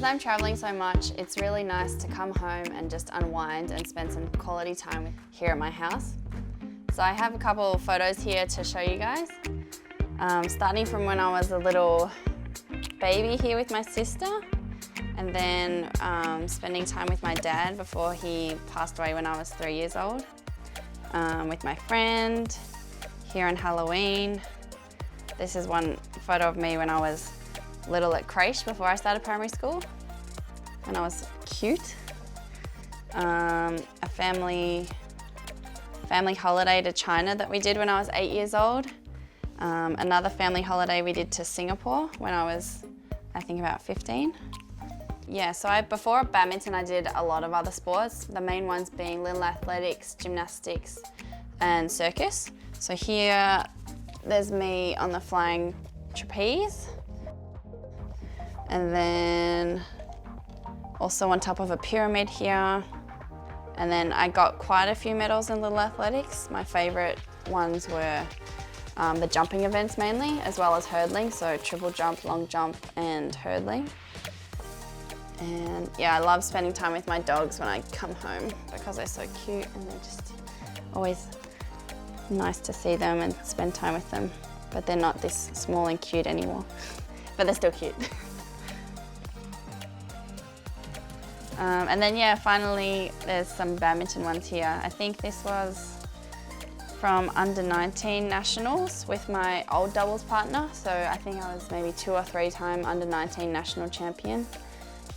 Because I'm traveling so much, it's really nice to come home and just unwind and spend some quality time here at my house. So I have a couple of photos here to show you guys. Starting from when I was a little baby here with my sister, and then spending time with my dad before he passed away when I was 3 years old. With my friend, here on Halloween. This is one photo of me when I was little at creche before I started primary school, when I was cute. A family holiday to China that we did when I was 8 years old. Another family holiday we did to Singapore when I was, I think, about 15. Yeah, so before badminton I did a lot of other sports, the main ones being little athletics, gymnastics and circus. So here there's me on the flying trapeze, and then also on top of a pyramid here. And then I got quite a few medals in little athletics. My favourite ones were the jumping events mainly, as well as hurdling, so triple jump, long jump and hurdling. And yeah, I love spending time with my dogs when I come home because they're so cute and they're just always nice to see them and spend time with them. But they're not this small and cute anymore, but they're still cute. And then yeah, finally there's some badminton ones here. I think this was from under 19 nationals with my old doubles partner. So I think I was maybe 2 or 3 time under 19 national champion.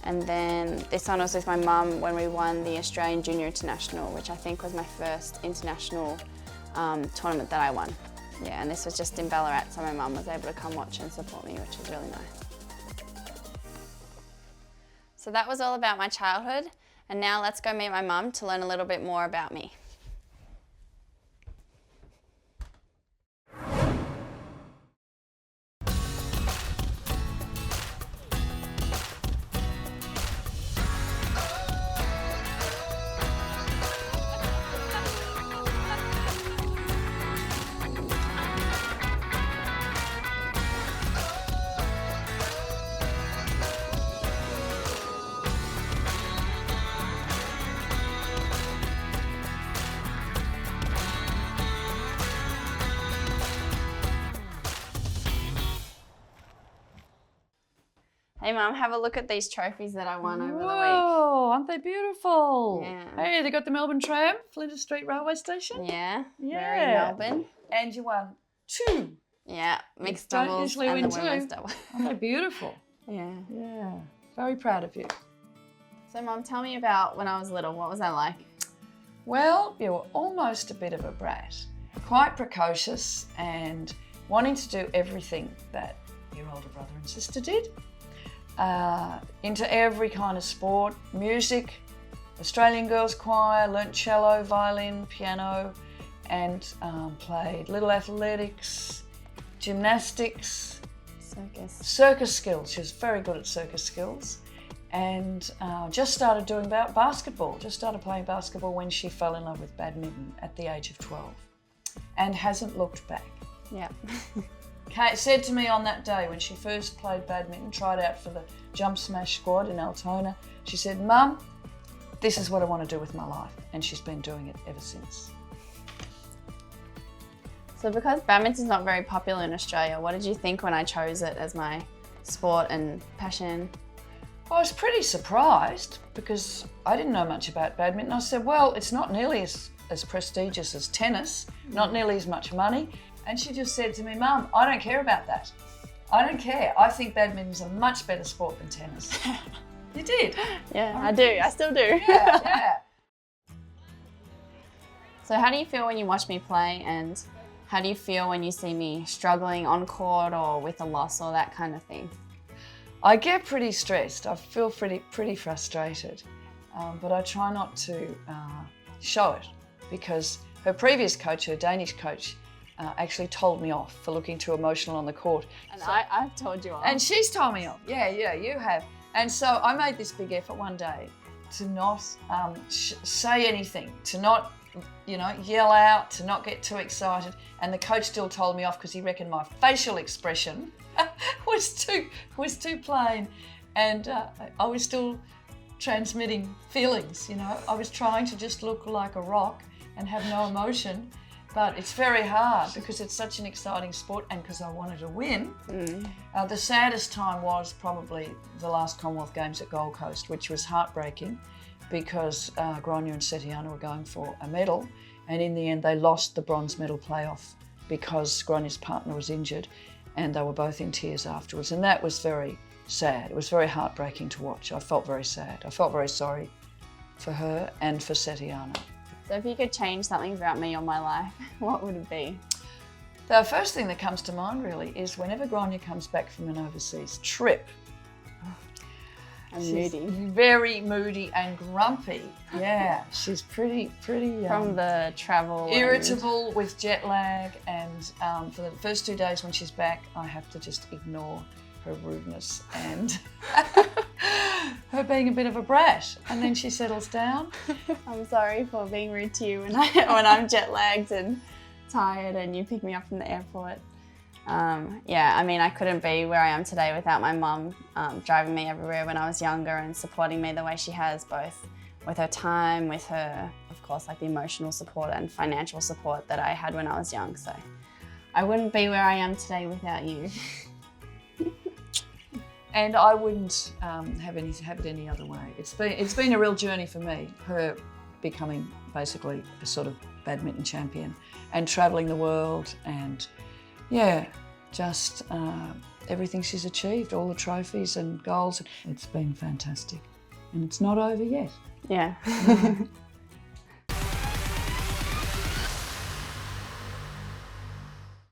And then this one was with my mum when we won the Australian Junior International, which I think was my first international tournament that I won. Yeah, and this was just in Ballarat, so my mum was able to come watch and support me, which was really nice. So that was all about my childhood, and now let's go meet my mum to learn a little bit more about me. Hey Mum, have a look at these trophies that I won over the week. Whoa, aren't they beautiful? Yeah. Hey, they got the Melbourne tram, Flinders Street Railway Station. Yeah, Yeah. very Melbourne. And you won 2. Yeah, mixed don't doubles usually and win the 2. women's double. Aren't they beautiful? Yeah. Yeah, very proud of you. So Mum, tell me about when I was little. What was I like? Well, you were almost a bit of a brat. Quite precocious and wanting to do everything that your older brother and sister did. Into every kind of sport, music, Australian Girls Choir, learnt cello, violin, piano, and played little athletics, gymnastics, circus skills. She was very good at circus skills, and just started doing basketball. Just started playing basketball when she fell in love with badminton at the age of 12, and hasn't looked back. Yeah. Kate said to me on that day when she first played badminton, tried out for the jump smash squad in Altona, she said, "Mum, this is what I want to do with my life." And she's been doing it ever since. So because badminton's not very popular in Australia, what did you think when I chose it as my sport and passion? I was pretty surprised because I didn't know much about badminton. I said, well, it's not nearly as prestigious as tennis, not nearly as much money. And she just said to me, "Mum, I don't care about that. I don't care. I think badminton's a much better sport than tennis." You did? Yeah, I do. I still do. Yeah, yeah. So how do you feel when you watch me play, and how do you feel when you see me struggling on court or with a loss or that kind of thing? I get pretty stressed. I feel pretty frustrated, but I try not to show it because her previous coach, her Danish coach, actually told me off for looking too emotional on the court. And so, I've told you off. And she's told me off. Yeah, you have. And so I made this big effort one day to not say anything, to not, yell out, to not get too excited. And the coach still told me off because he reckoned my facial expression was too plain. And I was still transmitting feelings, you know. I was trying to just look like a rock and have no emotion, but it's very hard because it's such an exciting sport and because I wanted to win. The saddest time was probably the last Commonwealth Games at Gold Coast, which was heartbreaking because Gronya and Setiana were going for a medal, and in the end they lost the bronze medal playoff because Gronya's partner was injured, and they were both in tears afterwards, and that was very sad. It was very heartbreaking to watch. I felt very sad. I felt very sorry for her and for Setiana. So if you could change something about me or my life, what would it be? The first thing that comes to mind really is whenever Gronya comes back from an overseas trip. I'm She's moody. Very moody and grumpy. Yeah, she's pretty From the travel. irritable with jet lag, and for the first 2 days when she's back, I have to just ignore her rudeness and her being a bit of a brat, and then she settles down. I'm sorry for being rude to you when I'm jet lagged and tired and you pick me up from the airport. Yeah, I mean, I couldn't be where I am today without my mum driving me everywhere when I was younger and supporting me the way she has, both with her time, with her, of course, like the emotional support and financial support that I had when I was young. So I wouldn't be where I am today without you. And I wouldn't have it any other way. It's been a real journey for me, her becoming basically a sort of badminton champion and travelling the world, and yeah, just everything she's achieved, all the trophies and goals. It's been fantastic, and it's not over yet. Yeah.